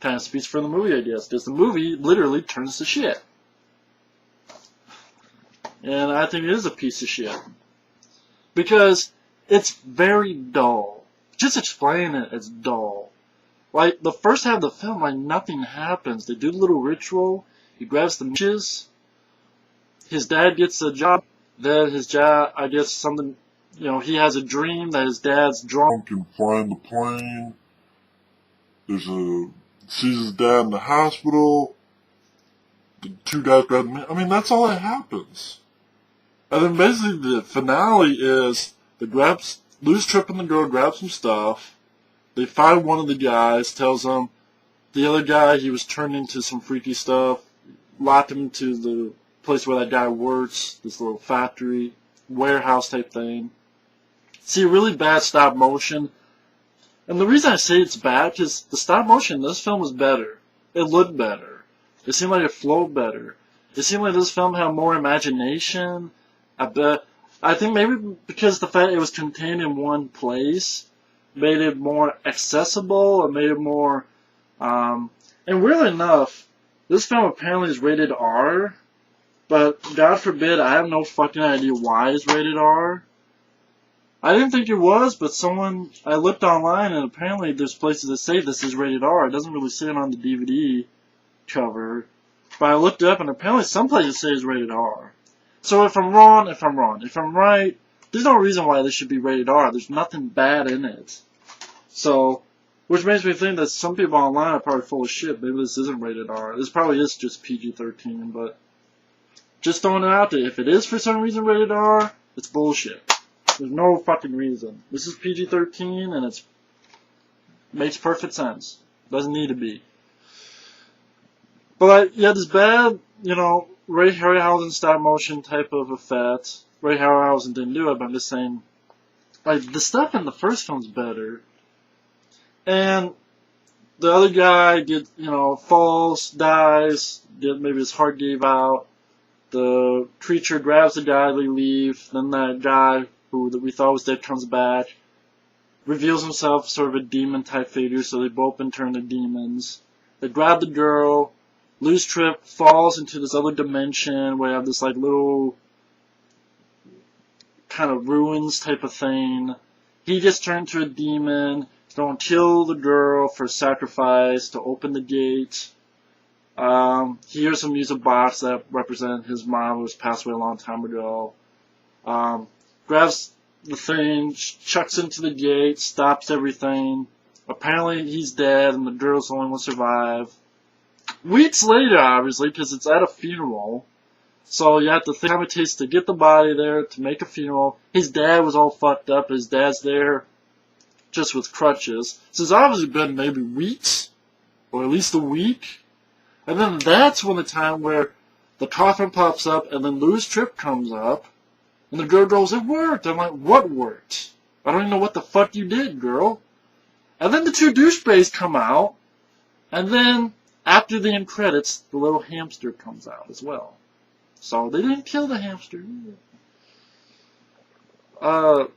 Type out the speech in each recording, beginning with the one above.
kind of speaks for the movie, I guess, because the movie literally turns to shit. And I think it is a piece of shit. Because it's very dull. Just explain it, it's dull. Like, the first half of the film, like, nothing happens. They do the little ritual, he grabs the matches, his dad gets a job, then his dad, I guess something, you know, he has a dream that his dad's drunk and flying the plane. Sees his dad in the hospital. The two guys grab him. I mean, that's all that happens. And then basically the finale is Louis Tripp and the girl grab some stuff. They find one of the guys, tells them the other guy he was turned into some freaky stuff, locked him into the place where that guy works, this little factory, warehouse type thing. See, really bad stop motion. And the reason I say it's bad, because the stop motion in this film was better. It looked better. It seemed like it flowed better. It seemed like this film had more imagination. I think maybe because the fact it was contained in one place made it more accessible, or made it more, and weirdly enough, this film apparently is rated R, but God forbid, I have no fucking idea why it's rated R. I didn't think it was, but I looked online and apparently there's places that say this is rated R. It doesn't really say it on the DVD cover. But I looked up and apparently some places say it's rated R. So if I'm wrong, if I'm wrong. If I'm right, there's no reason why this should be rated R. There's nothing bad in it. So, which makes me think that some people online are probably full of shit. Maybe this isn't rated R. This probably is just PG-13, but just throwing it out there. If it is for some reason rated R, it's bullshit. There's no fucking reason. This is PG-13 and it makes perfect sense. Doesn't need to be. But yeah, this bad, you know, Ray Harryhausen stop motion type of effect. Ray Harryhausen didn't do it, but I'm just saying, like, the stuff in the first film's better. And the other guy falls, dies, maybe his heart gave out. The creature grabs the guy, they leave. Then that guy who we thought was dead comes back, reveals himself sort of a demon type figure, so they both been turned to demons. They grab the girl. Louis Tripp falls into this other dimension where you have this like little kind of ruins type of thing. He gets turned to a demon. He's going to kill the girl for sacrifice to open the gate. He hears him use a box that represents his mom who was passed away a long time ago. Grabs the thing, chucks into the gate, stops everything. Apparently he's dead and the girl's the only one to survive. Weeks later, obviously, because it's at a funeral, so you have to think how it takes to get the body there, to make a funeral. His dad was all fucked up. His dad's there just with crutches. So it's obviously been maybe weeks, or at least a week. And then that's when the time where the coffin pops up, and then Louis Tripp comes up, and the girl goes, "It worked." I'm like, "What worked? I don't even know what the fuck you did, girl." And then the two douchebags come out, and then after the end credits, the little hamster comes out as well. So they didn't kill the hamster. I'm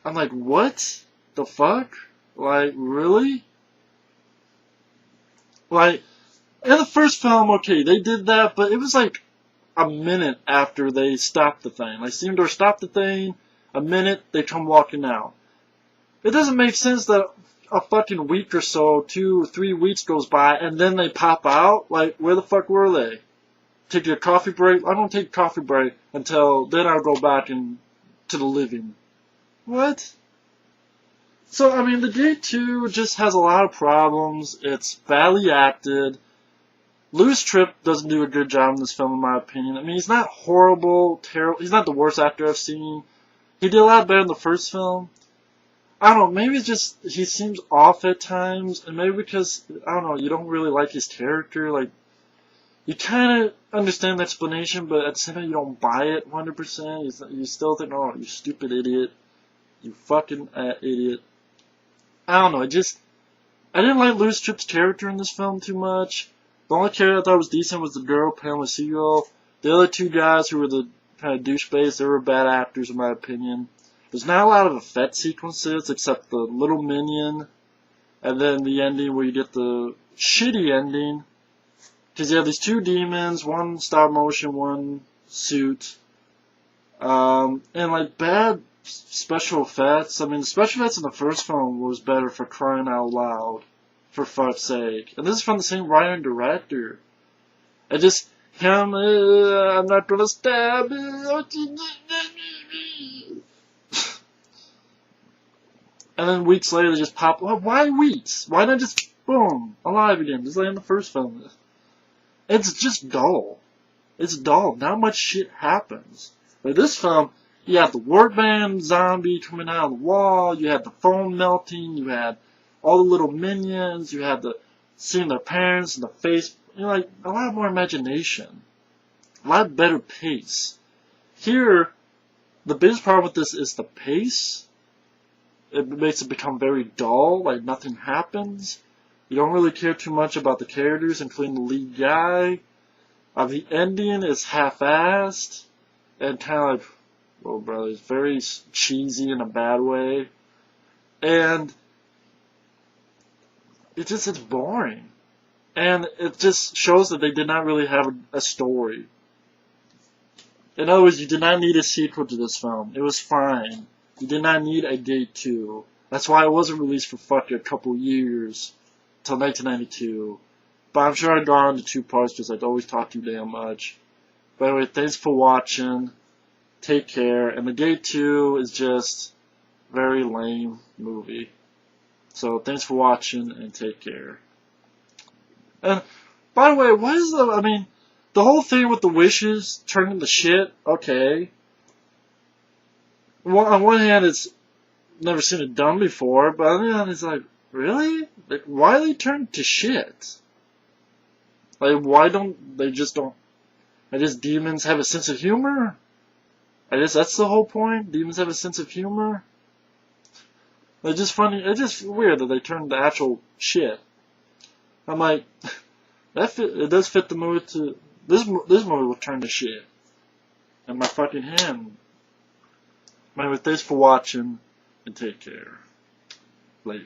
like, what the fuck? Like, really? Like, in the first film, okay, they did that, but it was like a minute after they stopped the thing. Like, Steamdoor stopped the thing, a minute, they come walking out. It doesn't make sense that a fucking week or so, 2 or 3 weeks goes by, and then they pop out? Like, where the fuck were they? Take a coffee break? I don't take a coffee break until then I'll go back to the living. What? So, I mean, the Gate 2 just has a lot of problems. It's badly acted. Louis Tripp doesn't do a good job in this film, in my opinion. I mean, he's not horrible, terrible. He's not the worst actor I've seen. He did a lot better in the first film. I don't know, maybe it's just he seems off at times, and maybe because, I don't know, you don't really like his character. Like, you kind of understand the explanation, but at the same time you don't buy it 100%. You still think, "Oh, you stupid idiot. You fucking idiot." I don't know, I didn't like Louis Tripp's character in this film too much. The only character I thought was decent was the girl, Pamela Seagull. The other two guys who were the kind of douchebags, they were bad actors in my opinion. There's not a lot of effect sequences except the little minion and then the ending where you get the shitty ending, because you have these two demons, one stop motion, one suit, and like bad special effects. I mean, the special effects in the first film was better, for crying out loud, for fuck's sake. And this is from the same writer and director. I just, him, I'm not gonna stab you. And then weeks later they just pop, well, why weeks? Why not just, boom, alive again, just like in the first film? It's just dull. It's dull. Not much shit happens. Like this film, you had the workman zombie coming out of the wall, you had the phone melting, you had all the little minions, you had the seeing their parents in the face, you know, like a lot more imagination. A lot better pace. Here, the biggest problem with this is the pace. It makes it become very dull, like nothing happens. You don't really care too much about the characters, including the lead guy. The ending is half-assed, and kind of like, well, brother, it's very cheesy in a bad way. And it's boring. And it just shows that they did not really have a story. In other words, you did not need a sequel to this film. It was fine. You did not need a Gate 2. That's why it wasn't released for fucking a couple years, till 1992. But I'm sure I'd go on to 2 parts because I'd always talk too damn much. But anyway, thanks for watching. Take care. And the Gate 2 is just very lame movie. So thanks for watching and take care. And by the way, what is the, I mean, the whole thing with the wishes turning to shit, okay. Well, on one hand, it's never seen it done before, but on the other hand, it's like, really? Like, why do they turn to shit? Like, why don't they just don't? I guess demons have a sense of humor? I guess that's the whole point? Demons have a sense of humor? It's just funny, it's just weird that they turn to actual shit. I'm like, it does fit the movie to, this movie will turn to shit. And my fucking hand. Anyway, thanks for watching, and take care. Later.